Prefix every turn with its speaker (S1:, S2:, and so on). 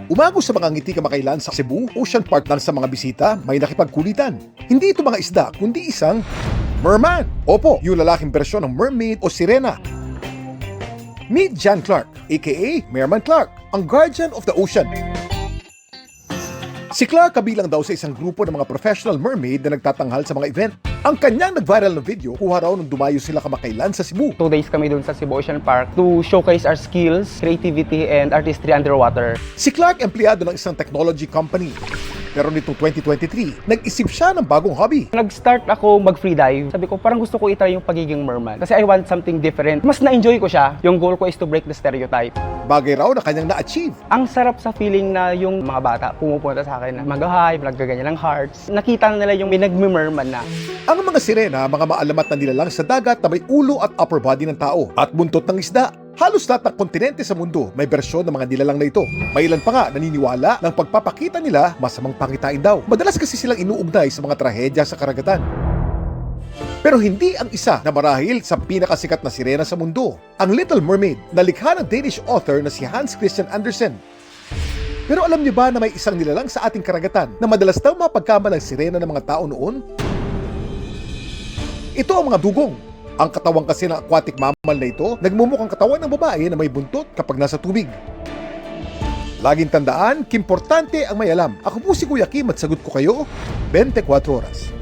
S1: Umagos sa mga ngiti kamakailan sa Cebu Ocean Park lang sa mga bisita, may nakipagkulitan. Hindi ito mga isda, kundi isang merman. Opo, yung lalaking bersyon ng mermaid o sirena. Meet John Clark, aka Merman Clark, ang guardian of the ocean. Si Clark kabilang daw sa isang grupo ng mga professional mermaid na nagtatanghal sa mga event. Ang kanyang nag-viral na video, kuha raw nung dumayo sila kamakailan sa Cebu.
S2: 2 days kami dun sa Cebu Ocean Park to showcase our skills, creativity, and artistry underwater.
S1: Si Clark empleyado ng isang technology company. Pero nitong 2023, nag-isip siya ng bagong hobby.
S2: Nag-start ako mag-freedive. Sabi ko, parang gusto ko itry yung pagiging merman. Kasi I want something different. Mas na-enjoy ko siya. Yung goal ko is to break the stereotype.
S1: Bagay raw na kanyang na-achieve.
S2: Ang sarap sa feeling na yung mga bata pumupunta sa akin na mag-hi, nagkaganyan ng hearts. Nakita na nila yung nag-merman na.
S1: Ang mga sirena, mga maalamat na nilalang sa dagat na may ulo at upper body ng tao at buntot ng isda. Halos lahat ng kontinente sa mundo may bersyon ng mga nilalang na ito. May ilan pa nga naniniwala ng pagpapakita nila masamang pangitain daw. Madalas kasi silang inuugnay sa mga trahedya sa karagatan. Pero hindi ang isa na marahil sa pinakasikat na sirena sa mundo, ang Little Mermaid, na likha ng Danish author na si Hans Christian Andersen. Pero alam niyo ba na may isang nilalang sa ating karagatan na madalas daw mapagkamalang sirena ng mga tao noon? Ito ang mga dugong. Ang katawan kasi ng aquatic mammal na ito, nagmumukhang katawan ng babae na may buntot kapag nasa tubig. Laging tandaan, kimportante ang may alam. Ako po si Kuya Kim at sagot ko kayo, 24 oras.